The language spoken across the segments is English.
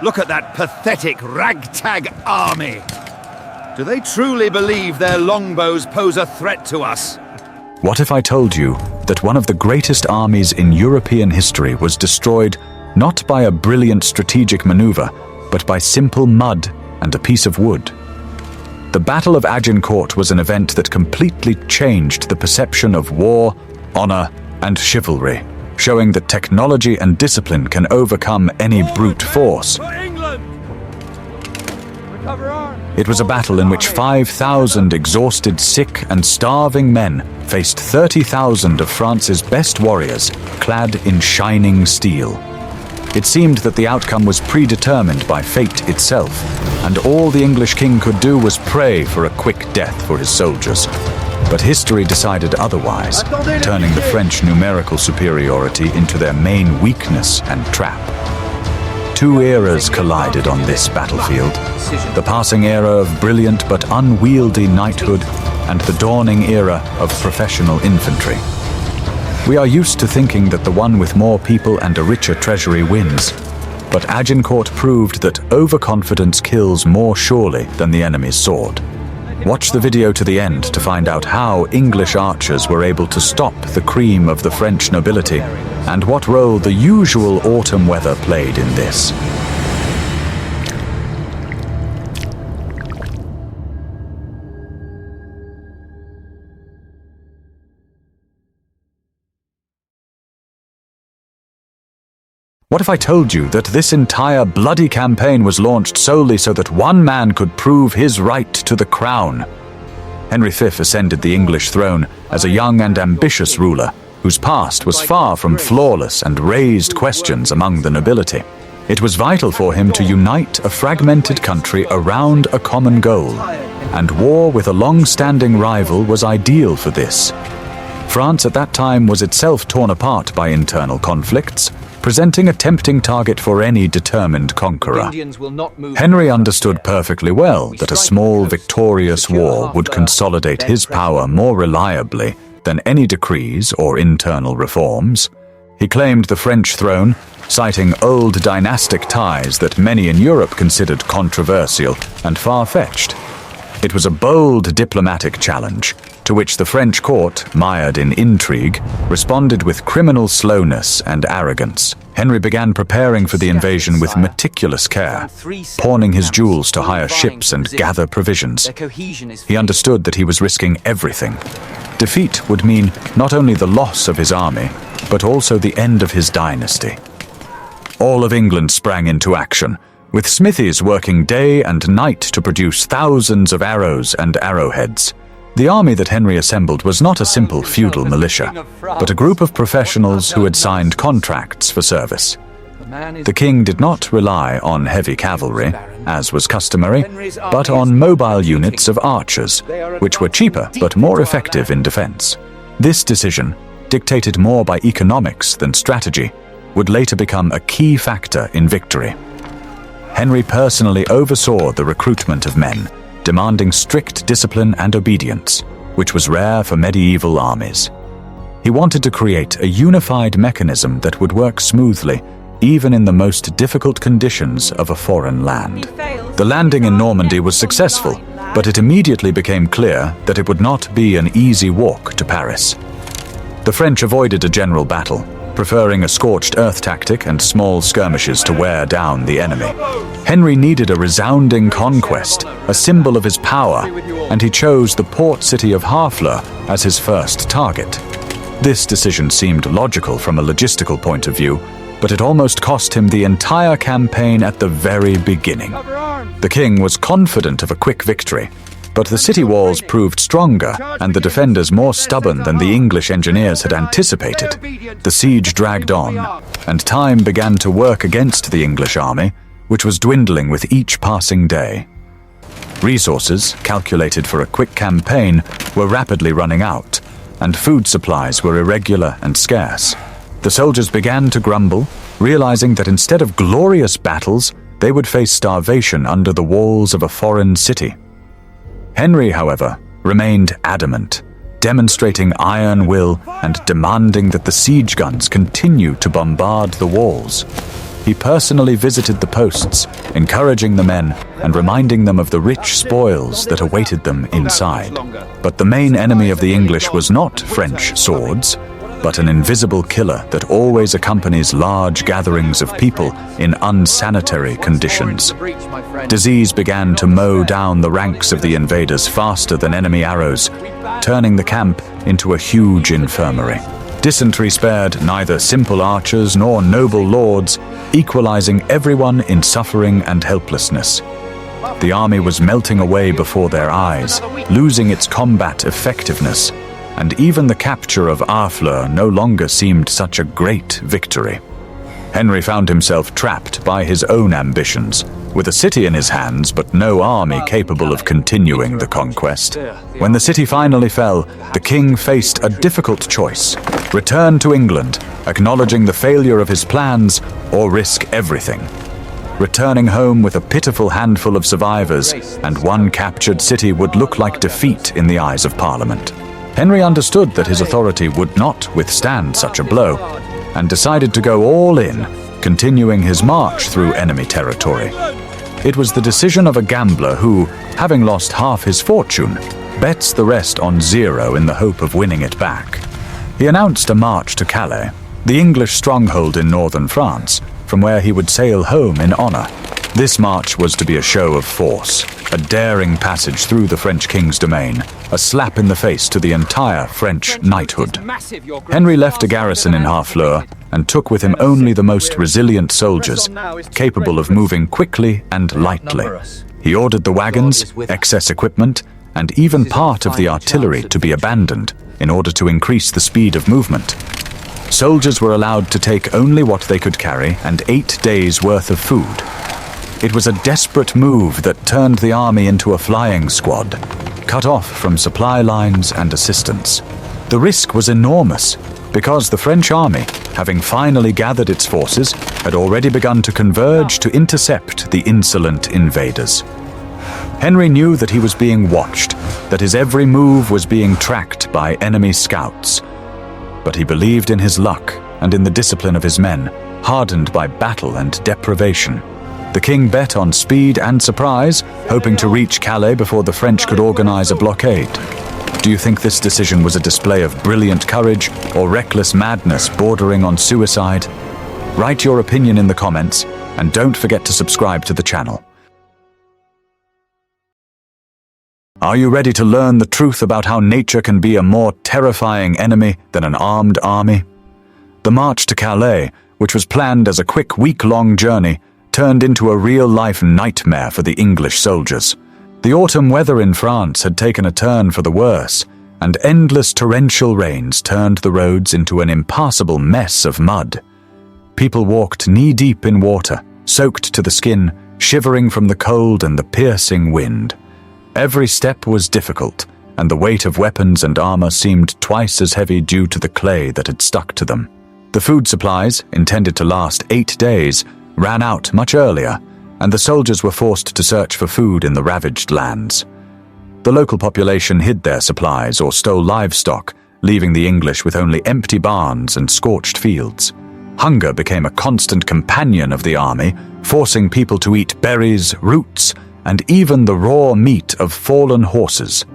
Look at that pathetic ragtag army! Do they truly believe their longbows pose a threat to us? What if I told you that one of the greatest armies in European history was destroyed not by a brilliant strategic maneuver, but by simple mud and a piece of wood? The Battle of Agincourt was an event that completely changed the perception of war, honor, and chivalry, showing that technology and discipline can overcome any brute force. It was a battle in which 5,000 exhausted, sick, and starving men faced 30,000 of France's best warriors, clad in shining steel. It seemed that the outcome was predetermined by fate itself, and all the English king could do was pray for a quick death for his soldiers. But history decided otherwise, turning the French numerical superiority into their main weakness and trap. Two eras collided on this battlefield: the passing era of brilliant but unwieldy knighthood and the dawning era of professional infantry. We are used to thinking that the one with more people and a richer treasury wins, but Agincourt proved that overconfidence kills more surely than the enemy's sword. Watch the video to the end to find out how English archers were able to stop the cream of the French nobility, and what role the usual autumn weather played in this. What if I told you that this entire bloody campaign was launched solely so that one man could prove his right to the crown? Henry V ascended the English throne as a young and ambitious ruler, whose past was far from flawless and raised questions among the nobility. It was vital for him to unite a fragmented country around a common goal, and war with a long-standing rival was ideal for this. France at that time was itself torn apart by internal conflicts, presenting a tempting target for any determined conqueror. Henry understood perfectly well that a small, victorious war would consolidate his power more reliably than any decrees or internal reforms. He claimed the French throne, citing old dynastic ties that many in Europe considered controversial and far-fetched. It was a bold diplomatic challenge, to which the French court, mired in intrigue, responded with criminal slowness and arrogance. Henry began preparing for the invasion with meticulous care, pawning his jewels to hire ships and gather provisions. He understood that he was risking everything. Defeat would mean not only the loss of his army, but also the end of his dynasty. All of England sprang into action, with smithies working day and night to produce thousands of arrows and arrowheads. The army that Henry assembled was not a simple feudal militia, but a group of professionals who had signed contracts for service. The king did not rely on heavy cavalry, as was customary, but on mobile units of archers, which were cheaper but more effective in defense. This decision, dictated more by economics than strategy, would later become a key factor in victory. Henry personally oversaw the recruitment of men, demanding strict discipline and obedience, which was rare for medieval armies. He wanted to create a unified mechanism that would work smoothly, even in the most difficult conditions of a foreign land. The landing in Normandy was successful, but it immediately became clear that it would not be an easy walk to Paris. The French avoided a general battle, preferring a scorched earth tactic and small skirmishes to wear down the enemy. Henry needed a resounding conquest, a symbol of his power, and he chose the port city of Harfleur as his first target. This decision seemed logical from a logistical point of view, but it almost cost him the entire campaign at the very beginning. The king was confident of a quick victory, but the city walls proved stronger and the defenders more stubborn than the English engineers had anticipated. The siege dragged on, and time began to work against the English army, which was dwindling with each passing day. Resources, calculated for a quick campaign, were rapidly running out, and food supplies were irregular and scarce. The soldiers began to grumble, realizing that instead of glorious battles, they would face starvation under the walls of a foreign city. Henry, however, remained adamant, demonstrating iron will and demanding that the siege guns continue to bombard the walls. he personally visited the posts, encouraging the men and reminding them of the rich spoils that awaited them inside. But the main enemy of the English was not French swords, but an invisible killer that always accompanies large gatherings of people in unsanitary conditions. Disease began to mow down the ranks of the invaders faster than enemy arrows, turning the camp into a huge infirmary. Dysentery spared neither simple archers nor noble lords, equalizing everyone in suffering and helplessness. The army was melting away before their eyes, losing its combat effectiveness, and even the capture of Harfleur no longer seemed such a great victory. Henry found himself trapped by his own ambitions, with a city in his hands but no army capable of continuing the conquest. When the city finally fell, the king faced a difficult choice: return to England, acknowledging the failure of his plans, or risk everything. Returning home with a pitiful handful of survivors and one captured city would look like defeat in the eyes of Parliament. Henry understood that his authority would not withstand such a blow, and decided to go all in, continuing his march through enemy territory. It was the decision of a gambler who, having lost half his fortune, bets the rest on zero in the hope of winning it back. He announced a march to Calais, the English stronghold in northern France, from where he would sail home in honor. This march was to be a show of force, a daring passage through the French king's domain, a slap in the face to the entire French knighthood. Henry left a garrison in Harfleur and took with him only the most resilient soldiers, capable of moving quickly and lightly. He ordered the wagons, excess equipment, and even part of the artillery to be abandoned in order to increase the speed of movement. Soldiers were allowed to take only what they could carry and 8 days' worth of food. It was a desperate move that turned the army into a flying squad, cut off from supply lines and assistance. The risk was enormous, because the French army, having finally gathered its forces, had already begun to converge to intercept the insolent invaders. Henry knew that he was being watched, that his every move was being tracked by enemy scouts. But he believed in his luck and in the discipline of his men, hardened by battle and deprivation. The king bet on speed and surprise, hoping to reach Calais before the French could organize a blockade. Do you think this decision was a display of brilliant courage or reckless madness bordering on suicide? Write your opinion in the comments, and don't forget to subscribe to the channel. Are you ready to learn the truth about how nature can be a more terrifying enemy than an armed army? The march to Calais, which was planned as a quick week-long journey, turned into a real-life nightmare for the English soldiers. The autumn weather in France had taken a turn for the worse, and endless torrential rains turned the roads into an impassable mess of mud. People walked knee-deep in water, soaked to the skin, shivering from the cold and the piercing wind. Every step was difficult, and the weight of weapons and armor seemed twice as heavy due to the clay that had stuck to them. The food supplies, intended to last 8 days, ran out much earlier, and the soldiers were forced to search for food in the ravaged lands. The local population hid their supplies or stole livestock, leaving the English with only empty barns and scorched fields. Hunger became a constant companion of the army, forcing people to eat berries, roots, and even the raw meat of fallen horses.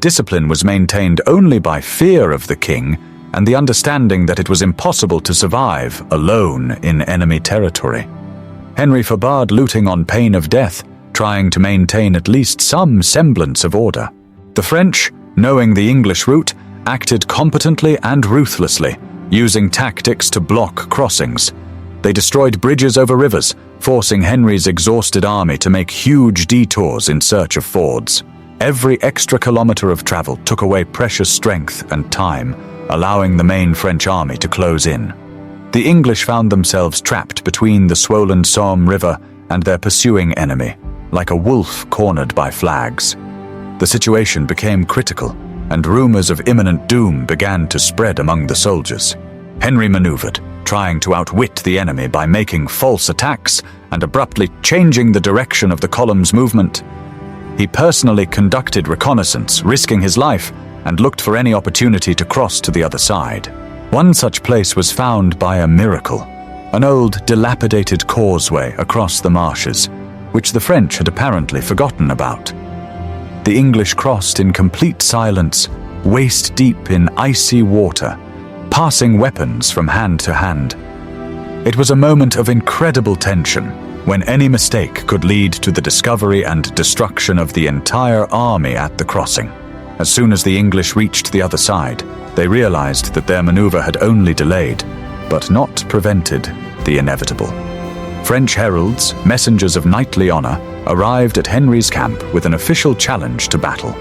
Discipline was maintained only by fear of the king and the understanding that it was impossible to survive alone in enemy territory. Henry forbade looting on pain of death, trying to maintain at least some semblance of order. The French, knowing the English route, acted competently and ruthlessly, using tactics to block crossings. They destroyed bridges over rivers, forcing Henry's exhausted army to make huge detours in search of fords. Every extra kilometer of travel took away precious strength and time, allowing the main French army to close in. The English found themselves trapped between the swollen Somme River and their pursuing enemy, like a wolf cornered by flags. The situation became critical, and rumors of imminent doom began to spread among the soldiers. Henry maneuvered, trying to outwit the enemy by making false attacks and abruptly changing the direction of the column's movement. He personally conducted reconnaissance, risking his life, and looked for any opportunity to cross to the other side. One such place was found by a miracle. an old dilapidated causeway across the marshes, which the French had apparently forgotten about. The English crossed in complete silence, waist-deep in icy water, passing weapons from hand to hand. It was a moment of incredible tension, when any mistake could lead to the discovery and destruction of the entire army at the crossing. As soon as the English reached the other side, they realized that their maneuver had only delayed, but not prevented, the inevitable. French heralds, messengers of knightly honor, arrived at Henry's camp with an official challenge to battle.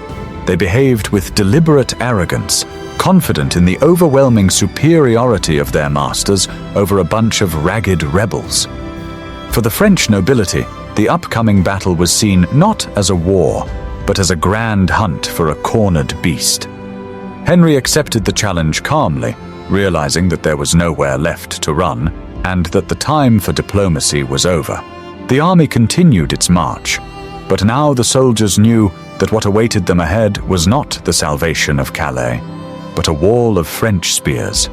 They behaved with deliberate arrogance, confident in the overwhelming superiority of their masters over a bunch of ragged rebels. For the French nobility, the upcoming battle was seen not as a war, but as a grand hunt for a cornered beast. Henry accepted the challenge calmly, realizing that there was nowhere left to run, and that the time for diplomacy was over. The army continued its march, but now the soldiers knew that what awaited them ahead was not the salvation of Calais, but a wall of French spears.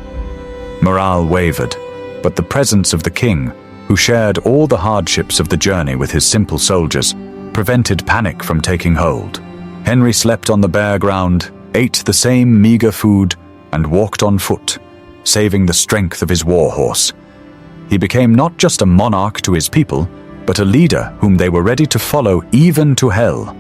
Morale wavered, but the presence of the king, who shared all the hardships of the journey with his simple soldiers, prevented panic from taking hold. Henry slept on the bare ground, ate the same meager food, and walked on foot, saving the strength of his war horse. He became not just a monarch to his people, but a leader whom they were ready to follow even to hell.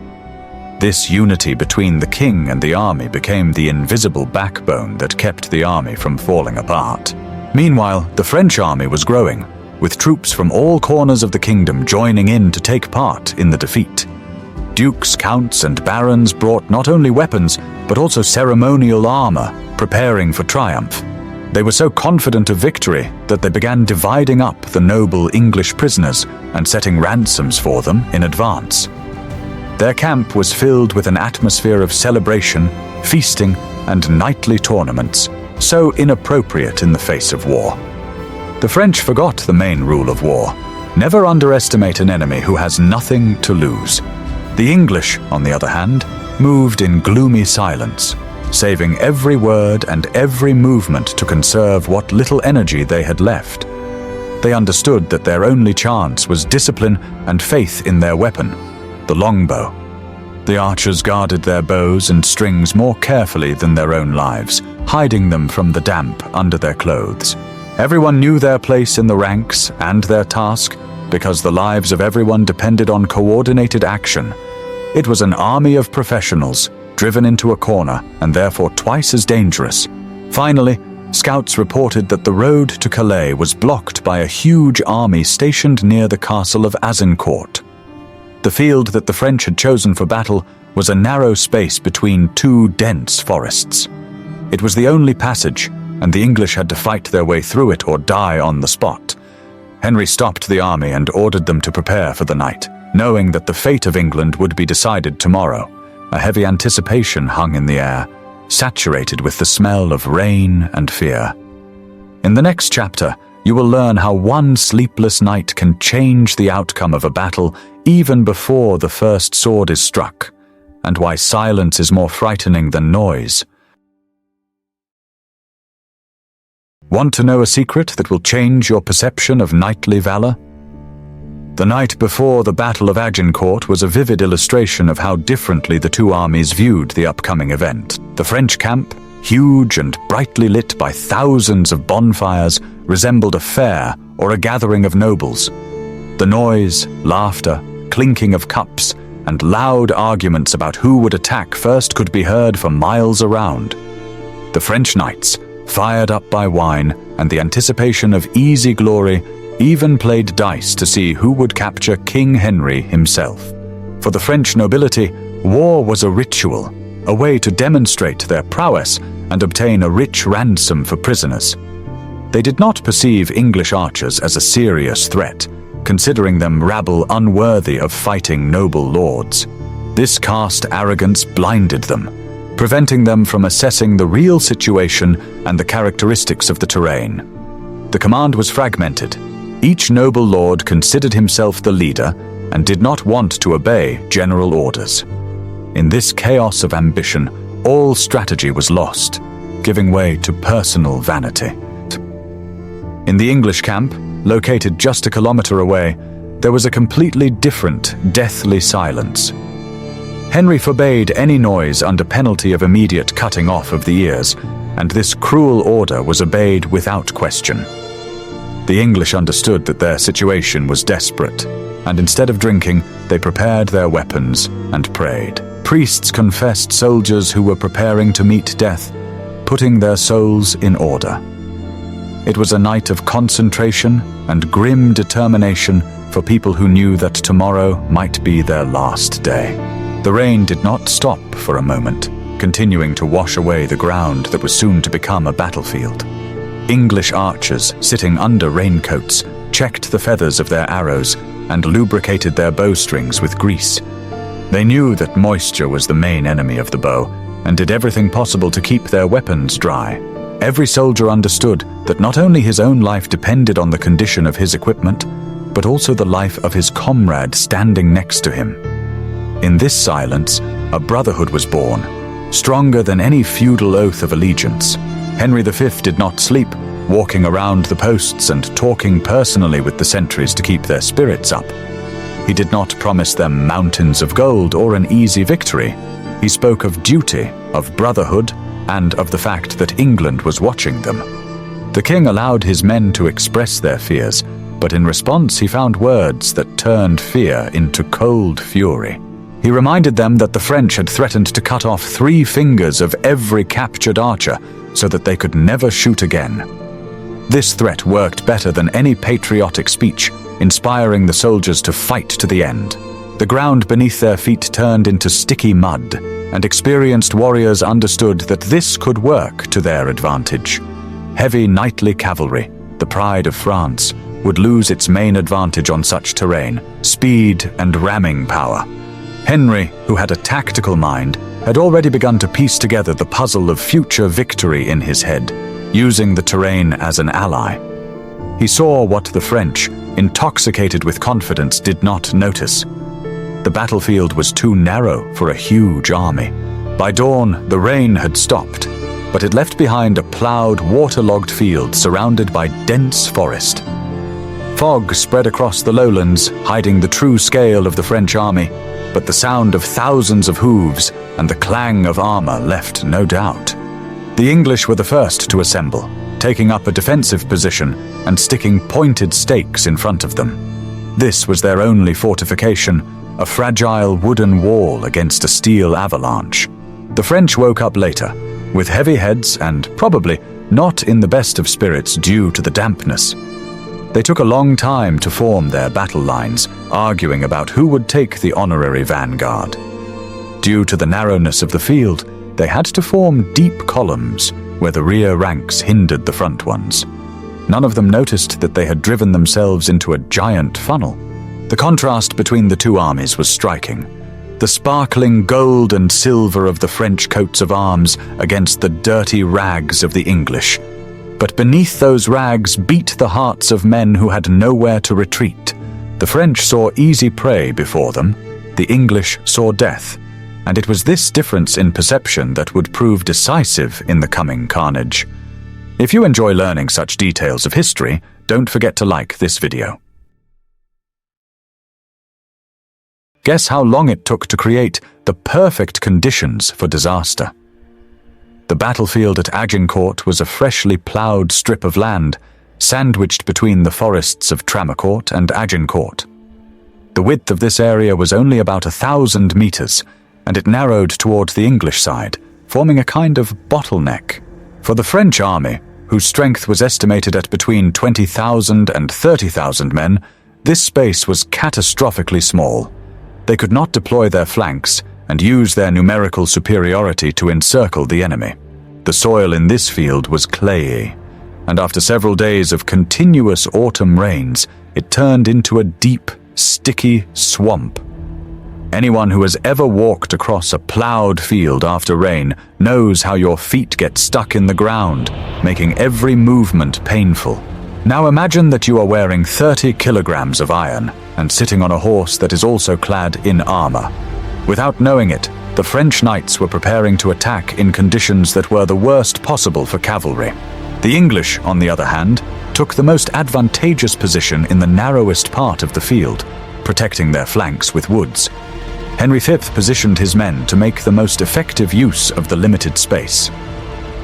This unity between the king and the army became the invisible backbone that kept the army from falling apart. Meanwhile, the French army was growing, with troops from all corners of the kingdom joining in to take part in the defeat. Dukes, counts, and barons brought not only weapons, but also ceremonial armor, preparing for triumph. They were so confident of victory that they began dividing up the noble English prisoners and setting ransoms for them in advance. Their camp was filled with an atmosphere of celebration, feasting, and knightly tournaments, so inappropriate in the face of war. The French forgot the main rule of war: never underestimate an enemy who has nothing to lose. The English, on the other hand, moved in gloomy silence, saving every word and every movement to conserve what little energy they had left. They understood that their only chance was discipline and faith in their weapon, the longbow. The archers guarded their bows and strings more carefully than their own lives, hiding them from the damp under their clothes. Everyone knew their place in the ranks and their task, because the lives of everyone depended on coordinated action. It was an army of professionals, driven into a corner and therefore twice as dangerous. Finally, scouts reported that the road to Calais was blocked by a huge army stationed near the castle of Agincourt. The field that the French had chosen for battle was a narrow space between two dense forests. It was the only passage, and the English had to fight their way through it or die on the spot. Henry stopped the army and ordered them to prepare for the night, knowing that the fate of England would be decided tomorrow. A heavy anticipation hung in the air, saturated with the smell of rain and fear. In the next chapter, you will learn how one sleepless night can change the outcome of a battle even before the first sword is struck, and why silence is more frightening than noise. Want to know a secret that will change your perception of knightly valor? The night before the Battle of Agincourt was a vivid illustration of how differently the two armies viewed the upcoming event. The French camp, huge and brightly lit by thousands of bonfires, resembled a fair or a gathering of nobles. The noise, laughter, clinking of cups, and loud arguments about who would attack first could be heard for miles around. The French knights, fired up by wine and the anticipation of easy glory, even played dice to see who would capture King Henry himself. For the French nobility, war was a ritual, a way to demonstrate their prowess and obtain a rich ransom for prisoners. They did not perceive English archers as a serious threat, considering them rabble unworthy of fighting noble lords. This caste arrogance blinded them, preventing them from assessing the real situation and the characteristics of the terrain. The command was fragmented. Each noble lord considered himself the leader and did not want to obey general orders. In this chaos of ambition, all strategy was lost, giving way to personal vanity. In the English camp, located just a kilometer away, there was a completely different, deathly silence. Henry forbade any noise under penalty of immediate cutting off of the ears, and this cruel order was obeyed without question. The English understood that their situation was desperate, and instead of drinking, they prepared their weapons and prayed. Priests confessed soldiers who were preparing to meet death, putting their souls in order. It was a night of concentration and grim determination for people who knew that tomorrow might be their last day. The rain did not stop for a moment, continuing to wash away the ground that was soon to become a battlefield. English archers, sitting under raincoats, checked the feathers of their arrows and lubricated their bowstrings with grease. They knew that moisture was the main enemy of the bow, and did everything possible to keep their weapons dry. Every soldier understood that not only his own life depended on the condition of his equipment, but also the life of his comrade standing next to him. In this silence, a brotherhood was born, stronger than any feudal oath of allegiance. Henry V did not sleep, walking around the posts and talking personally with the sentries to keep their spirits up. He did not promise them mountains of gold or an easy victory. He spoke of duty, of brotherhood, and of the fact that England was watching them. The king allowed his men to express their fears, but in response he found words that turned fear into cold fury. He reminded them that the French had threatened to cut off 3 fingers of every captured archer so that they could never shoot again. This threat worked better than any patriotic speech, inspiring the soldiers to fight to the end. The ground beneath their feet turned into sticky mud, and experienced warriors understood that this could work to their advantage. Heavy knightly cavalry, the pride of France, would lose its main advantage on such terrain: speed and ramming power. Henry, who had a tactical mind, had already begun to piece together the puzzle of future victory in his head, using the terrain as an ally. He saw what the French, intoxicated with confidence, did not notice. The battlefield was too narrow for a huge army. By dawn, the rain had stopped, but it left behind a plowed, waterlogged field surrounded by dense forest. Fog spread across the lowlands, hiding the true scale of the French army, but the sound of thousands of hooves and the clang of armor left no doubt. The English were the first to assemble, taking up a defensive position and sticking pointed stakes in front of them. This was their only fortification, a fragile wooden wall against a steel avalanche. The French woke up later, with heavy heads and probably not in the best of spirits due to the dampness. They took a long time to form their battle lines, arguing about who would take the honorary vanguard. Due to the narrowness of the field, they had to form deep columns where the rear ranks hindered the front ones. None of them noticed that they had driven themselves into a giant funnel. The contrast between the two armies was striking. The sparkling gold and silver of the French coats of arms against the dirty rags of the English. But beneath those rags beat the hearts of men who had nowhere to retreat. The French saw easy prey before them, the English saw death, and it was this difference in perception that would prove decisive in the coming carnage. If you enjoy learning such details of history, don't forget to like this video. Guess how long it took to create the perfect conditions for disaster. The battlefield at Agincourt was a freshly ploughed strip of land, sandwiched between the forests of Tramecourt and Agincourt. The width of this area was only about 1,000 meters, and it narrowed toward the English side, forming a kind of bottleneck. For the French army, whose strength was estimated at between 20,000 and 30,000 men, this space was catastrophically small. They could not deploy their flanks and use their numerical superiority to encircle the enemy. The soil in this field was clayey, and after several days of continuous autumn rains, it turned into a deep, sticky swamp. Anyone who has ever walked across a plowed field after rain knows how your feet get stuck in the ground, making every movement painful. Now imagine that you are wearing 30 kilograms of iron and sitting on a horse that is also clad in armor. Without knowing it, the French knights were preparing to attack in conditions that were the worst possible for cavalry. The English, on the other hand, took the most advantageous position in the narrowest part of the field, protecting their flanks with woods. Henry V positioned his men to make the most effective use of the limited space.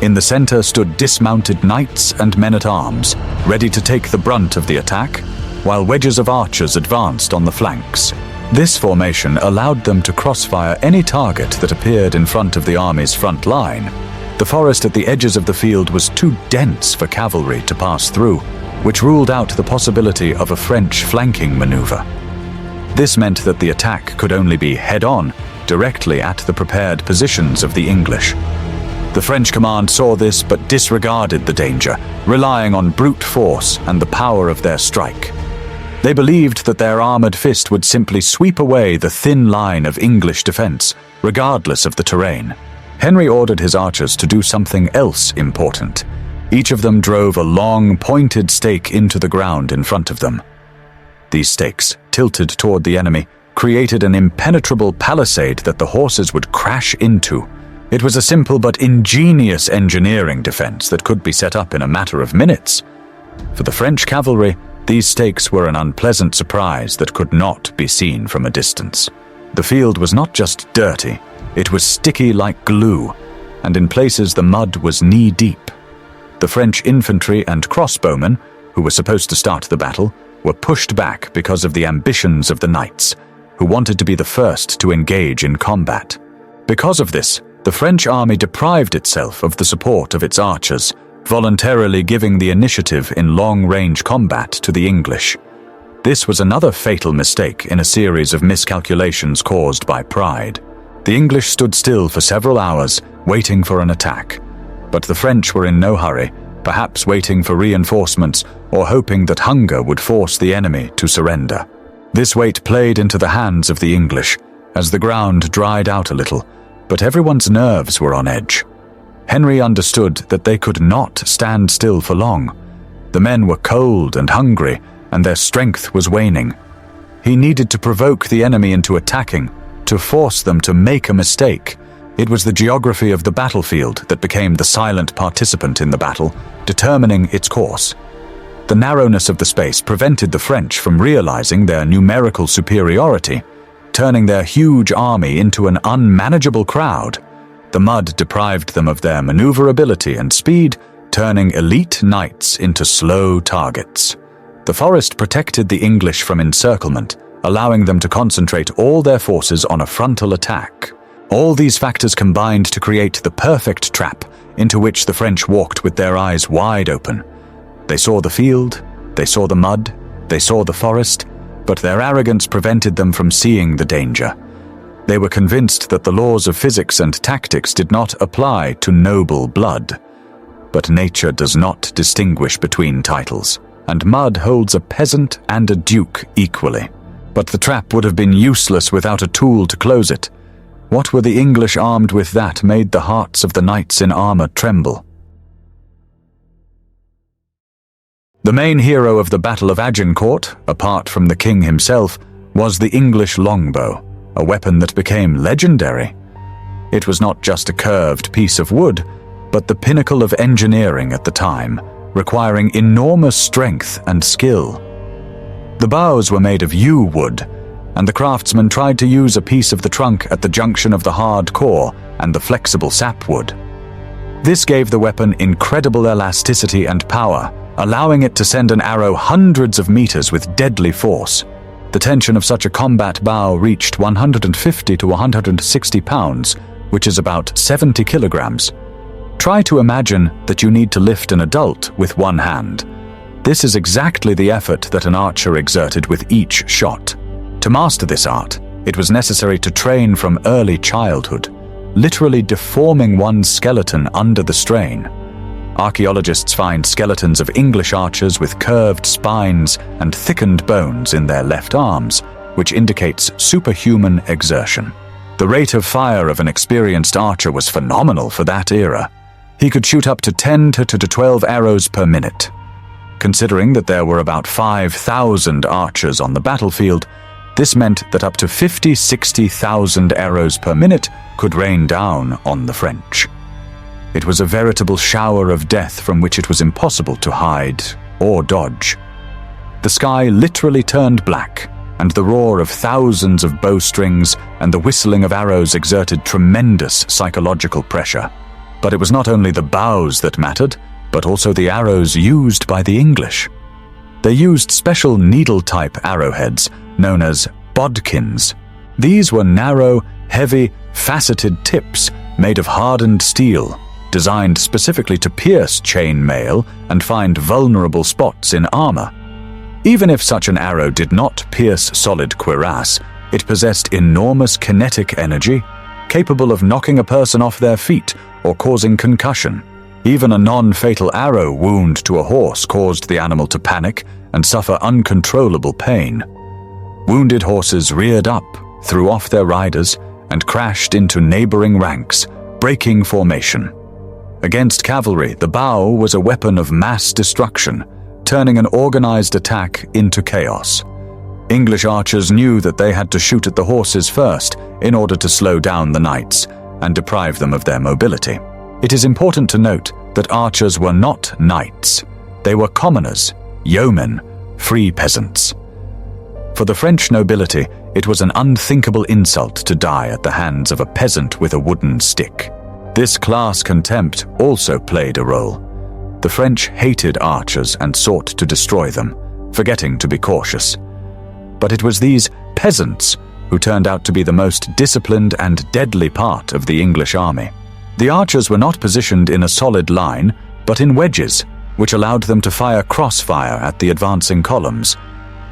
In the center stood dismounted knights and men-at-arms, ready to take the brunt of the attack, while wedges of archers advanced on the flanks. This formation allowed them to crossfire any target that appeared in front of the army's front line. The forest at the edges of the field was too dense for cavalry to pass through, which ruled out the possibility of a French flanking maneuver. This meant that the attack could only be head-on, directly at the prepared positions of the English. The French command saw this but disregarded the danger, relying on brute force and the power of their strike. They believed that their armored fist would simply sweep away the thin line of English defense, regardless of the terrain. Henry ordered his archers to do something else important. Each of them drove a long, pointed stake into the ground in front of them. These stakes, tilted toward the enemy, created an impenetrable palisade that the horses would crash into. It was a simple but ingenious engineering defense that could be set up in a matter of minutes. For the French cavalry, these stakes were an unpleasant surprise that could not be seen from a distance. The field was not just dirty, it was sticky like glue, and in places the mud was knee-deep. The French infantry and crossbowmen, who were supposed to start the battle, were pushed back because of the ambitions of the knights, who wanted to be the first to engage in combat. Because of this, the French army deprived itself of the support of its archers, voluntarily giving the initiative in long-range combat to the English. This was another fatal mistake in a series of miscalculations caused by pride. The English stood still for several hours, waiting for an attack. But the French were in no hurry, perhaps waiting for reinforcements or hoping that hunger would force the enemy to surrender. This wait played into the hands of the English, as the ground dried out a little, but everyone's nerves were on edge. Henry understood that they could not stand still for long. The men were cold and hungry, and their strength was waning. He needed to provoke the enemy into attacking, to force them to make a mistake. It was the geography of the battlefield that became the silent participant in the battle, determining its course. The narrowness of the space prevented the French from realizing their numerical superiority, turning their huge army into an unmanageable crowd. The mud deprived them of their maneuverability and speed, turning elite knights into slow targets. The forest protected the English from encirclement, allowing them to concentrate all their forces on a frontal attack. All these factors combined to create the perfect trap into which the French walked with their eyes wide open. They saw the field, they saw the mud, they saw the forest, but their arrogance prevented them from seeing the danger. They were convinced that the laws of physics and tactics did not apply to noble blood. But nature does not distinguish between titles, and mud holds a peasant and a duke equally. But the trap would have been useless without a tool to close it. What were the English armed with that made the hearts of the knights in armor tremble? The main hero of the Battle of Agincourt, apart from the king himself, was the English longbow, a weapon that became legendary. It was not just a curved piece of wood, but the pinnacle of engineering at the time, requiring enormous strength and skill. The bows were made of yew wood, and the craftsman tried to use a piece of the trunk at the junction of the hard core and the flexible sapwood. This gave the weapon incredible elasticity and power, allowing it to send an arrow hundreds of meters with deadly force. The tension of such a combat bow reached 150 to 160 pounds, which is about 70 kilograms. Try to imagine that you need to lift an adult with one hand. This is exactly the effort that an archer exerted with each shot. To master this art, it was necessary to train from early childhood, literally deforming one's skeleton under the strain. Archaeologists find skeletons of English archers with curved spines and thickened bones in their left arms, which indicates superhuman exertion. The rate of fire of an experienced archer was phenomenal for that era. He could shoot up to 10 to 12 arrows per minute. Considering that there were about 5,000 archers on the battlefield, this meant that up to 50-60,000 arrows per minute could rain down on the French. It was a veritable shower of death from which it was impossible to hide or dodge. The sky literally turned black, and the roar of thousands of bowstrings and the whistling of arrows exerted tremendous psychological pressure. But it was not only the bows that mattered, but also the arrows used by the English. They used special needle-type arrowheads known as bodkins. These were narrow, heavy, faceted tips made of hardened steel, designed specifically to pierce chain mail and find vulnerable spots in armor. Even if such an arrow did not pierce solid cuirass, it possessed enormous kinetic energy, capable of knocking a person off their feet or causing concussion. Even a non-fatal arrow wound to a horse caused the animal to panic and suffer uncontrollable pain. Wounded horses reared up, threw off their riders, and crashed into neighboring ranks, breaking formation. Against cavalry, the bow was a weapon of mass destruction, turning an organized attack into chaos. English archers knew that they had to shoot at the horses first in order to slow down the knights and deprive them of their mobility. It is important to note that archers were not knights. They were commoners, yeomen, free peasants. For the French nobility, it was an unthinkable insult to die at the hands of a peasant with a wooden stick. This class contempt also played a role. The French hated archers and sought to destroy them, forgetting to be cautious. But it was these peasants who turned out to be the most disciplined and deadly part of the English army. The archers were not positioned in a solid line, but in wedges, which allowed them to fire crossfire at the advancing columns.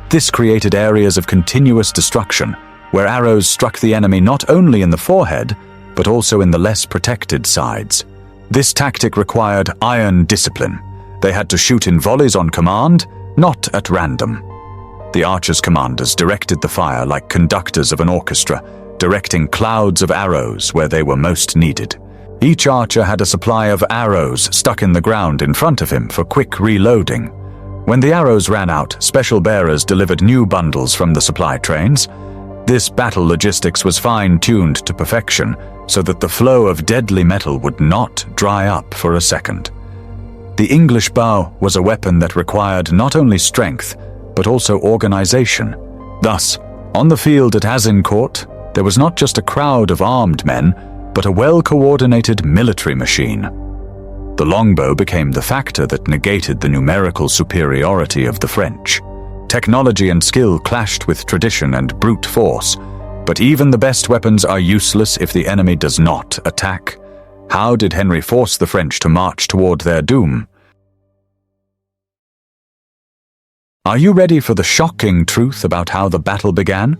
This created areas of continuous destruction, where arrows struck the enemy not only in the forehead, but also in the less protected sides. This tactic required iron discipline. They had to shoot in volleys on command, not at random. The archers' commanders directed the fire like conductors of an orchestra, directing clouds of arrows where they were most needed. Each archer had a supply of arrows stuck in the ground in front of him for quick reloading. When the arrows ran out, special bearers delivered new bundles from the supply trains. This battle logistics was fine-tuned to perfection so that the flow of deadly metal would not dry up for a second. The English bow was a weapon that required not only strength, but also organization. Thus, on the field at Agincourt, there was not just a crowd of armed men, but a well-coordinated military machine. The longbow became the factor that negated the numerical superiority of the French. Technology and skill clashed with tradition and brute force, but even the best weapons are useless if the enemy does not attack. How did Henry force the French to march toward their doom? Are you ready for the shocking truth about how the battle began?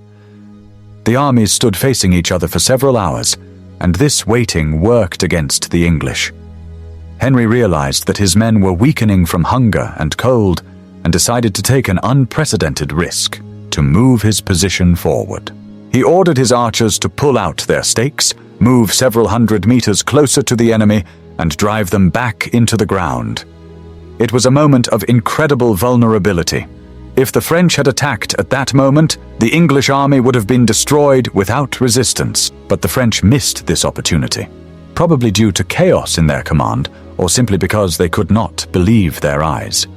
The armies stood facing each other for several hours, and this waiting worked against the English. Henry realized that his men were weakening from hunger and cold and decided to take an unprecedented risk to move his position forward. He ordered his archers to pull out their stakes, move several hundred meters closer to the enemy, and drive them back into the ground. It was a moment of incredible vulnerability. If the French had attacked at that moment, the English army would have been destroyed without resistance. But the French missed this opportunity, probably due to chaos in their command, or simply because they could not believe their eyes.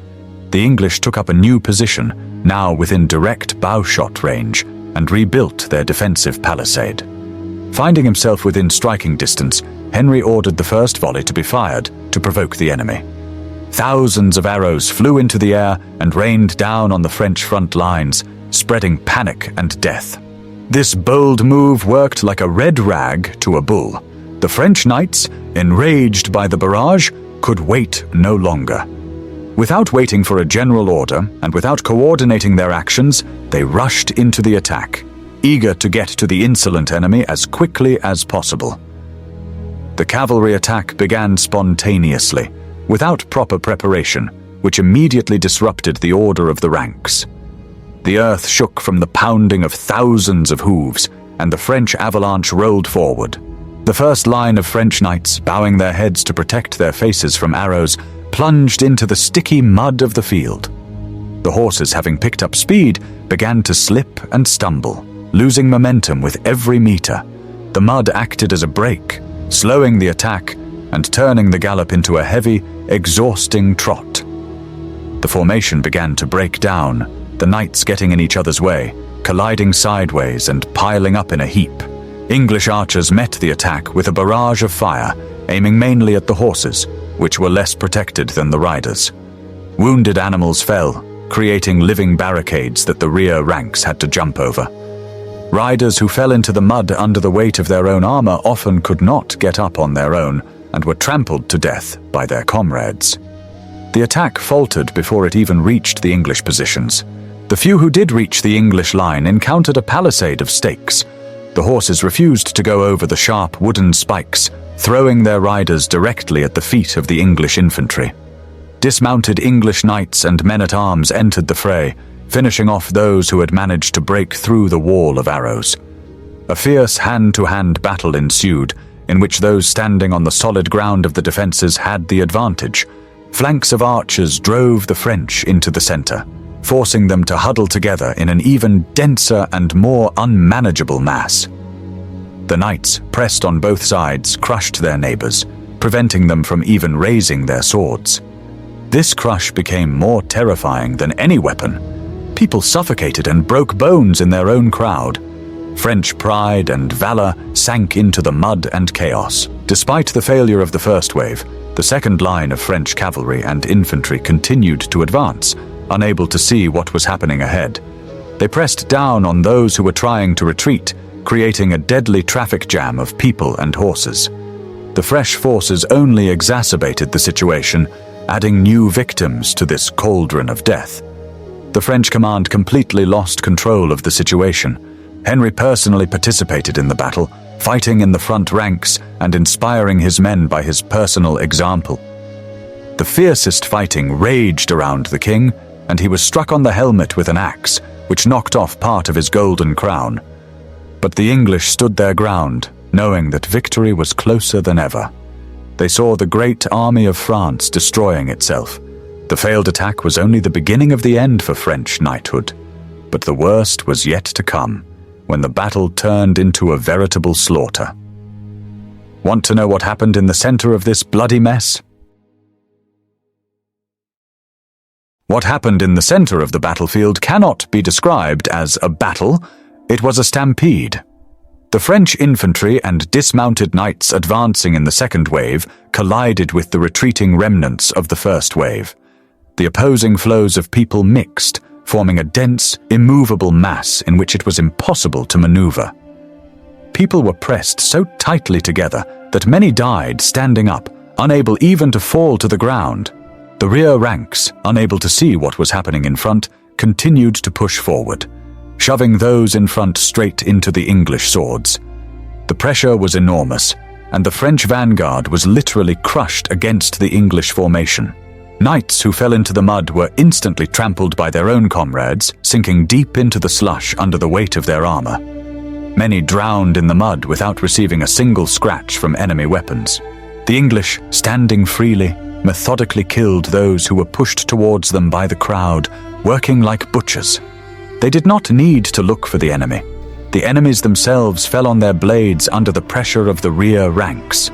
The English took up a new position, now within direct bowshot range, and rebuilt their defensive palisade. Finding himself within striking distance, Henry ordered the first volley to be fired to provoke the enemy. Thousands of arrows flew into the air and rained down on the French front lines, spreading panic and death. This bold move worked like a red rag to a bull. The French knights, enraged by the barrage, could wait no longer. Without waiting for a general order and without coordinating their actions, they rushed into the attack, eager to get to the insolent enemy as quickly as possible. The cavalry attack began spontaneously, without proper preparation, which immediately disrupted the order of the ranks. The earth shook from the pounding of thousands of hooves, and the French avalanche rolled forward. The first line of French knights, bowing their heads to protect their faces from arrows, plunged into the sticky mud of the field. The horses, having picked up speed, began to slip and stumble, losing momentum with every meter. The mud acted as a brake, slowing the attack and turning the gallop into a heavy, exhausting trot. The formation began to break down, the knights getting in each other's way, colliding sideways and piling up in a heap. English archers met the attack with a barrage of fire, aiming mainly at the horses, which were less protected than the riders. Wounded animals fell, creating living barricades that the rear ranks had to jump over. Riders who fell into the mud under the weight of their own armor often could not get up on their own and were trampled to death by their comrades. The attack faltered before it even reached the English positions. The few who did reach the English line encountered a palisade of stakes. The horses refused to go over the sharp wooden spikes, throwing their riders directly at the feet of the English infantry. Dismounted English knights and men-at-arms entered the fray, finishing off those who had managed to break through the wall of arrows. A fierce hand-to-hand battle ensued, in which those standing on the solid ground of the defences had the advantage. Flanks of archers drove the French into the centre, forcing them to huddle together in an even denser and more unmanageable mass. The knights, pressed on both sides, crushed their neighbours, preventing them from even raising their swords. This crush became more terrifying than any weapon. People suffocated and broke bones in their own crowd. French pride and valour sank into the mud and chaos. Despite the failure of the first wave, the second line of French cavalry and infantry continued to advance, unable to see what was happening ahead. They pressed down on those who were trying to retreat, creating a deadly traffic jam of people and horses. The fresh forces only exacerbated the situation, adding new victims to this cauldron of death. The French command completely lost control of the situation. Henry personally participated in the battle, fighting in the front ranks and inspiring his men by his personal example. The fiercest fighting raged around the king, and he was struck on the helmet with an axe, which knocked off part of his golden crown. But the English stood their ground, knowing that victory was closer than ever. They saw the great army of France destroying itself. The failed attack was only the beginning of the end for French knighthood, but the worst was yet to come, when the battle turned into a veritable slaughter. Want to know what happened in the center of this bloody mess? What happened in the center of the battlefield cannot be described as a battle. It was a stampede. The French infantry and dismounted knights advancing in the second wave collided with the retreating remnants of the first wave. The opposing flows of people mixed, forming a dense, immovable mass in which it was impossible to maneuver. People were pressed so tightly together that many died standing up, unable even to fall to the ground. The rear ranks, unable to see what was happening in front, continued to push forward, shoving those in front straight into the English swords. The pressure was enormous, and the French vanguard was literally crushed against the English formation. Knights who fell into the mud were instantly trampled by their own comrades, sinking deep into the slush under the weight of their armor. Many drowned in the mud without receiving a single scratch from enemy weapons. The English, standing freely, methodically killed those who were pushed towards them by the crowd, working like butchers. They did not need to look for the enemy. The enemies themselves fell on their blades under the pressure of the rear ranks.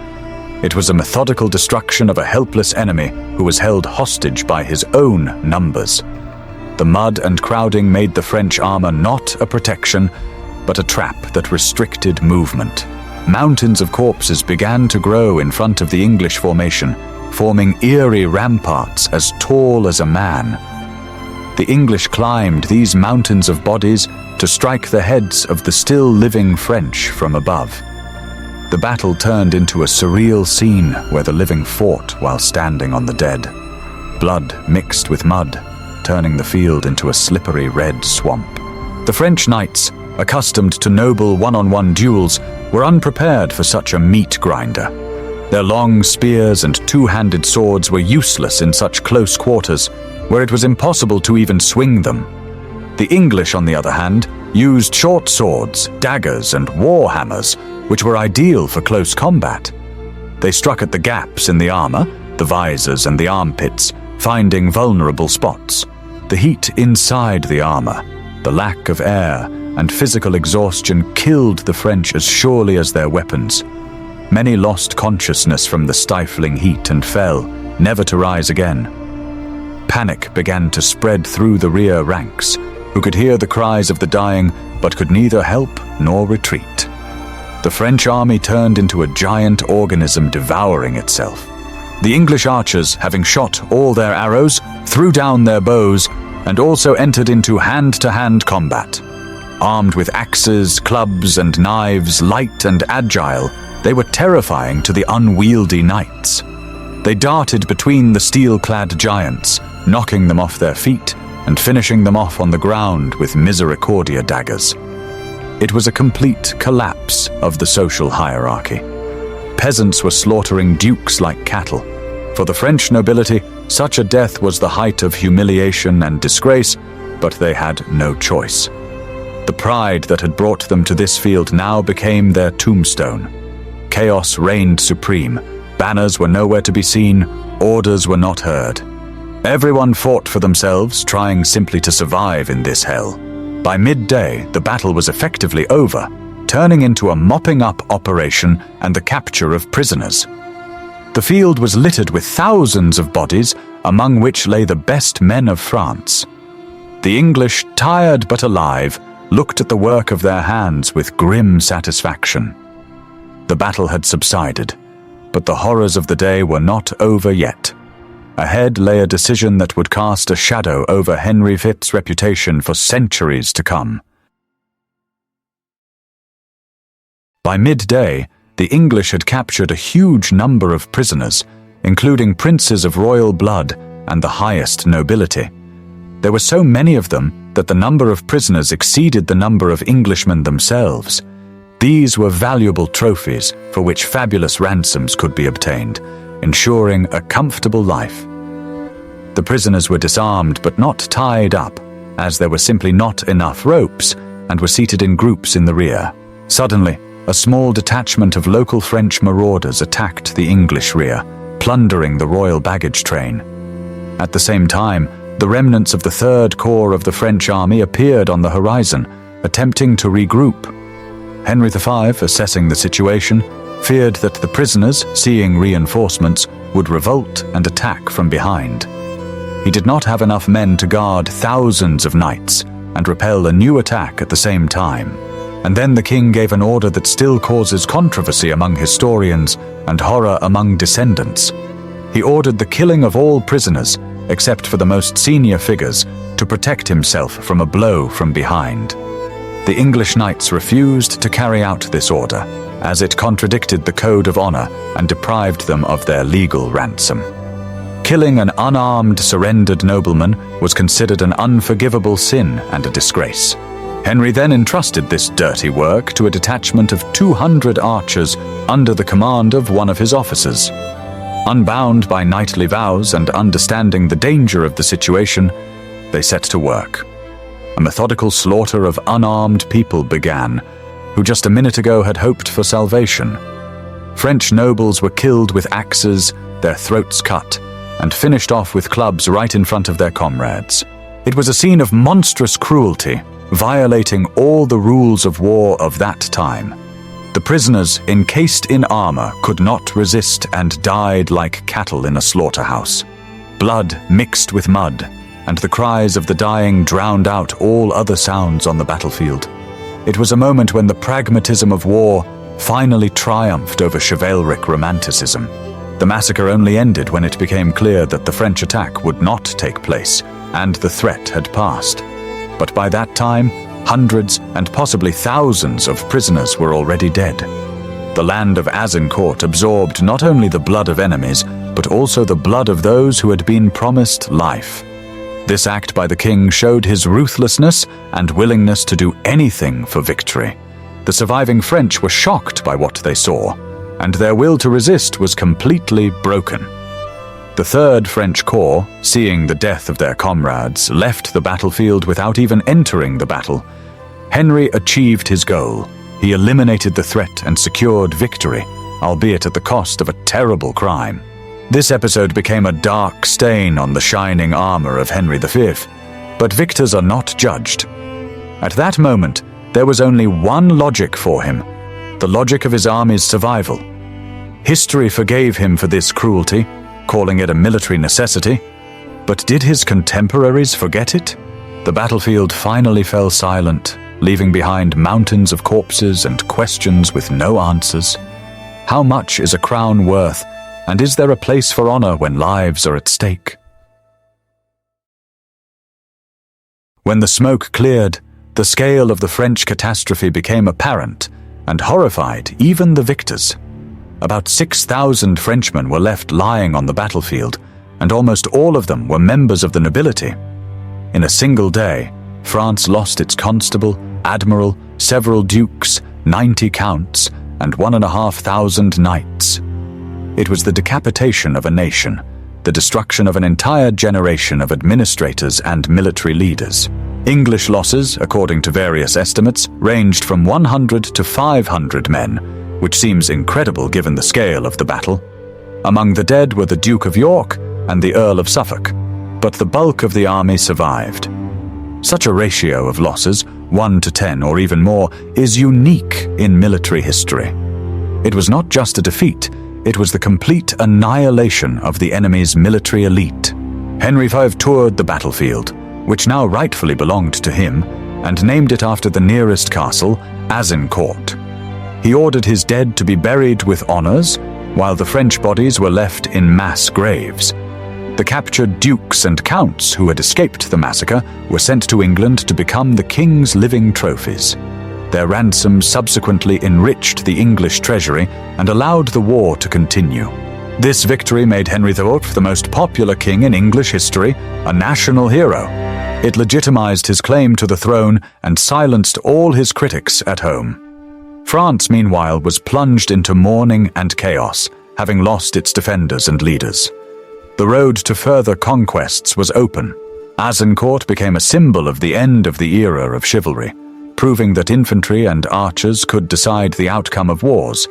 It was a methodical destruction of a helpless enemy who was held hostage by his own numbers. The mud and crowding made the French armor not a protection, but a trap that restricted movement. Mountains of corpses began to grow in front of the English formation, forming eerie ramparts as tall as a man. The English climbed these mountains of bodies to strike the heads of the still living French from above. The battle turned into a surreal scene where the living fought while standing on the dead. Blood mixed with mud, turning the field into a slippery red swamp. The French knights, accustomed to noble one-on-one duels, were unprepared for such a meat grinder. Their long spears and two-handed swords were useless in such close quarters, where it was impossible to even swing them. The English, on the other hand, used short swords, daggers, and war hammers, which were ideal for close combat. They struck at the gaps in the armor, the visors and the armpits, finding vulnerable spots. The heat inside the armor, the lack of air, and physical exhaustion killed the French as surely as their weapons. Many lost consciousness from the stifling heat and fell, never to rise again. Panic began to spread through the rear ranks, who could hear the cries of the dying but could neither help nor retreat. The French army turned into a giant organism devouring itself. The English archers, having shot all their arrows, threw down their bows and also entered into hand-to-hand combat. Armed with axes, clubs, and knives, light and agile, they were terrifying to the unwieldy knights. They darted between the steel-clad giants, knocking them off their feet and finishing them off on the ground with misericordia daggers. It was a complete collapse of the social hierarchy. Peasants were slaughtering dukes like cattle. For the French nobility, such a death was the height of humiliation and disgrace, but they had no choice. The pride that had brought them to this field now became their tombstone. Chaos reigned supreme. Banners were nowhere to be seen, orders were not heard. Everyone fought for themselves, trying simply to survive in this hell. By midday, the battle was effectively over, turning into a mopping-up operation and the capture of prisoners. The field was littered with thousands of bodies, among which lay the best men of France. The English, tired but alive, looked at the work of their hands with grim satisfaction. The battle had subsided, but the horrors of the day were not over yet. Ahead lay a decision that would cast a shadow over Henry V's reputation for centuries to come. By midday, the English had captured a huge number of prisoners, including princes of royal blood and the highest nobility. There were so many of them that the number of prisoners exceeded the number of Englishmen themselves. These were valuable trophies for which fabulous ransoms could be obtained, ensuring a comfortable life. The prisoners were disarmed but not tied up, as there were simply not enough ropes, and were seated in groups in the rear. Suddenly, a small detachment of local French marauders attacked the English rear, plundering the royal baggage train. At the same time, the remnants of the Third Corps of the French army appeared on the horizon, attempting to regroup. Henry V, assessing the situation, feared that the prisoners, seeing reinforcements, would revolt and attack from behind. He did not have enough men to guard thousands of knights and repel a new attack at the same time. And then the king gave an order that still causes controversy among historians and horror among descendants. He ordered the killing of all prisoners, except for the most senior figures, to protect himself from a blow from behind. The English knights refused to carry out this order, as it contradicted the code of honor and deprived them of their legal ransom. Killing an unarmed, surrendered nobleman was considered an unforgivable sin and a disgrace. Henry then entrusted this dirty work to a detachment of 200 archers under the command of one of his officers. Unbound by knightly vows and understanding the danger of the situation, they set to work. A methodical slaughter of unarmed people began, who just a minute ago had hoped for salvation. French nobles were killed with axes, their throats cut, and finished off with clubs right in front of their comrades. It was a scene of monstrous cruelty, violating all the rules of war of that time. The prisoners, encased in armor, could not resist and died like cattle in a slaughterhouse. Blood mixed with mud, and the cries of the dying drowned out all other sounds on the battlefield. It was a moment when the pragmatism of war finally triumphed over chivalric romanticism. The massacre only ended when it became clear that the French attack would not take place, and the threat had passed. But by that time, hundreds and possibly thousands of prisoners were already dead. The land of Agincourt absorbed not only the blood of enemies, but also the blood of those who had been promised life. This act by the king showed his ruthlessness and willingness to do anything for victory. The surviving French were shocked by what they saw, and their will to resist was completely broken. The Third French Corps, seeing the death of their comrades, left the battlefield without even entering the battle. Henry achieved his goal. He eliminated the threat and secured victory, albeit at the cost of a terrible crime. This episode became a dark stain on the shining armor of Henry V, but victors are not judged. At that moment, there was only one logic for him, the logic of his army's survival. History forgave him for this cruelty, calling it a military necessity. But did his contemporaries forget it? The battlefield finally fell silent, leaving behind mountains of corpses and questions with no answers. How much is a crown worth, and is there a place for honor when lives are at stake? When the smoke cleared, the scale of the French catastrophe became apparent and horrified even the victors. About 6,000 Frenchmen were left lying on the battlefield, and almost all of them were members of the nobility. In a single day, France lost its constable, admiral, several dukes, 90 counts, and 1,500 knights. It was the decapitation of a nation, the destruction of an entire generation of administrators and military leaders. English losses, according to various estimates, ranged from 100 to 500 men, which seems incredible given the scale of the battle. Among the dead were the Duke of York and the Earl of Suffolk, but the bulk of the army survived. Such a ratio of losses, 1 to 10 or even more, is unique in military history. It was not just a defeat, it was the complete annihilation of the enemy's military elite. Henry V toured the battlefield, which now rightfully belonged to him, and named it after the nearest castle, Agincourt. He ordered his dead to be buried with honors, while the French bodies were left in mass graves. The captured dukes and counts who had escaped the massacre were sent to England to become the king's living trophies. Their ransom subsequently enriched the English treasury and allowed the war to continue. This victory made Henry VIII the most popular king in English history, a national hero. It legitimized his claim to the throne and silenced all his critics at home. France, meanwhile, was plunged into mourning and chaos, having lost its defenders and leaders. The road to further conquests was open. Agincourt became a symbol of the end of the era of chivalry, proving that infantry and archers could decide the outcome of wars.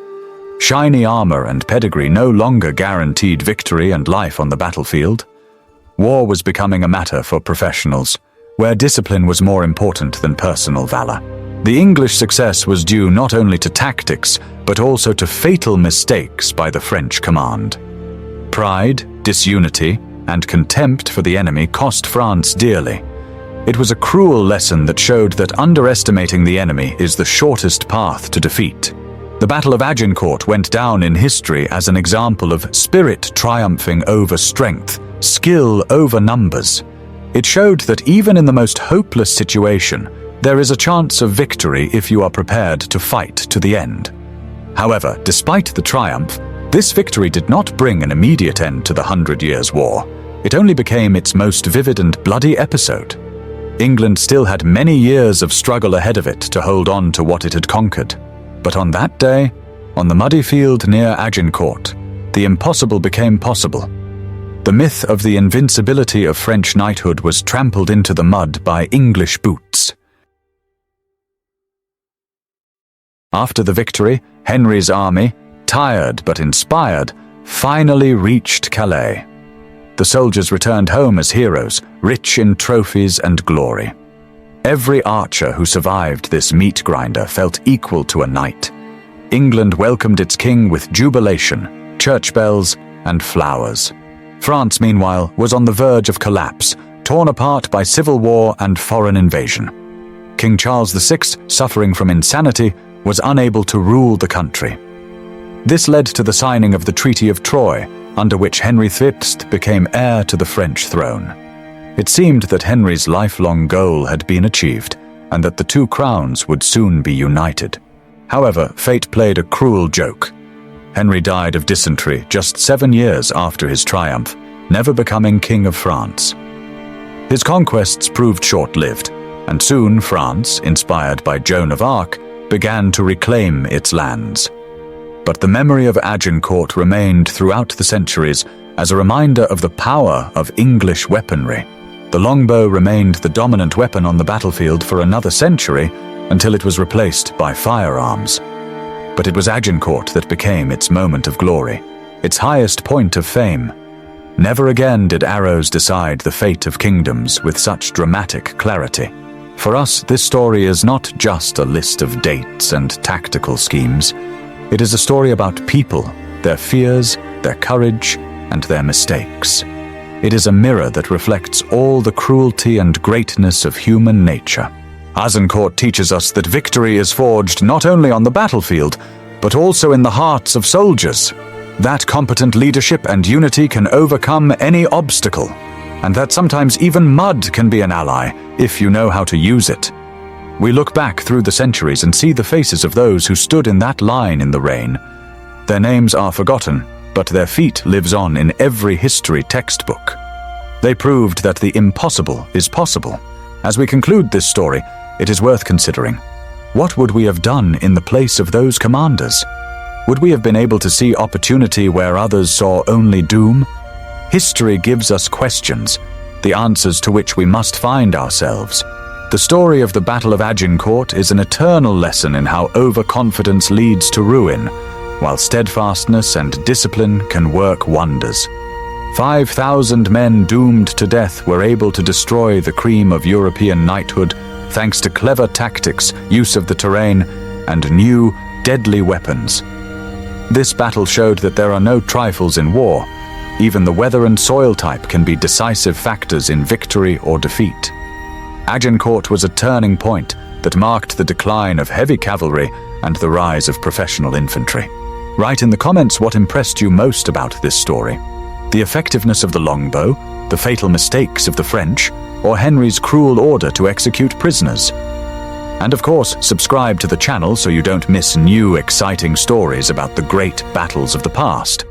Shiny armor and pedigree no longer guaranteed victory and life on the battlefield. War was becoming a matter for professionals, where discipline was more important than personal valor. The English success was due not only to tactics, but also to fatal mistakes by the French command. Pride, disunity, and contempt for the enemy cost France dearly. It was a cruel lesson that showed that underestimating the enemy is the shortest path to defeat. The Battle of Agincourt went down in history as an example of spirit triumphing over strength, skill over numbers. It showed that even in the most hopeless situation, there is a chance of victory if you are prepared to fight to the end. However, despite the triumph, this victory did not bring an immediate end to the 100 Years' War. It only became its most vivid and bloody episode. England still had many years of struggle ahead of it to hold on to what it had conquered. But on that day, on the muddy field near Agincourt, the impossible became possible. The myth of the invincibility of French knighthood was trampled into the mud by English boots. After the victory, Henry's army, tired but inspired, finally reached Calais. The soldiers returned home as heroes, rich in trophies and glory. Every archer who survived this meat grinder felt equal to a knight. England welcomed its king with jubilation, church bells, and flowers. France, meanwhile, was on the verge of collapse, torn apart by civil war and foreign invasion. King Charles VI, suffering from insanity, was unable to rule the country. This led to the signing of the Treaty of Troyes, under which Henry VI became heir to the French throne. It seemed that Henry's lifelong goal had been achieved, and that the two crowns would soon be united. However, fate played a cruel joke. Henry died of dysentery just 7 years after his triumph, never becoming King of France. His conquests proved short-lived, and soon France, inspired by Joan of Arc, began to reclaim its lands. But the memory of Agincourt remained throughout the centuries as a reminder of the power of English weaponry. The longbow remained the dominant weapon on the battlefield for another century until it was replaced by firearms. But it was Agincourt that became its moment of glory, its highest point of fame. Never again did arrows decide the fate of kingdoms with such dramatic clarity. For us, this story is not just a list of dates and tactical schemes. It is a story about people, their fears, their courage, and their mistakes. It is a mirror that reflects all the cruelty and greatness of human nature. Agincourt teaches us that victory is forged not only on the battlefield, but also in the hearts of soldiers. That competent leadership and unity can overcome any obstacle, and that sometimes even mud can be an ally if you know how to use it. We look back through the centuries and see the faces of those who stood in that line in the rain. Their names are forgotten, but their feat lives on in every history textbook. They proved that the impossible is possible. As we conclude this story, it is worth considering. What would we have done in the place of those commanders? Would we have been able to see opportunity where others saw only doom? History gives us questions, the answers to which we must find ourselves. The story of the Battle of Agincourt is an eternal lesson in how overconfidence leads to ruin, while steadfastness and discipline can work wonders. 5,000 men doomed to death were able to destroy the cream of European knighthood thanks to clever tactics, use of the terrain, and new, deadly weapons. This battle showed that there are no trifles in war. Even the weather and soil type can be decisive factors in victory or defeat. Agincourt was a turning point that marked the decline of heavy cavalry and the rise of professional infantry. Write in the comments what impressed you most about this story: the effectiveness of the longbow, the fatal mistakes of the French, or Henry's cruel order to execute prisoners. And of course, subscribe to the channel so you don't miss new exciting stories about the great battles of the past.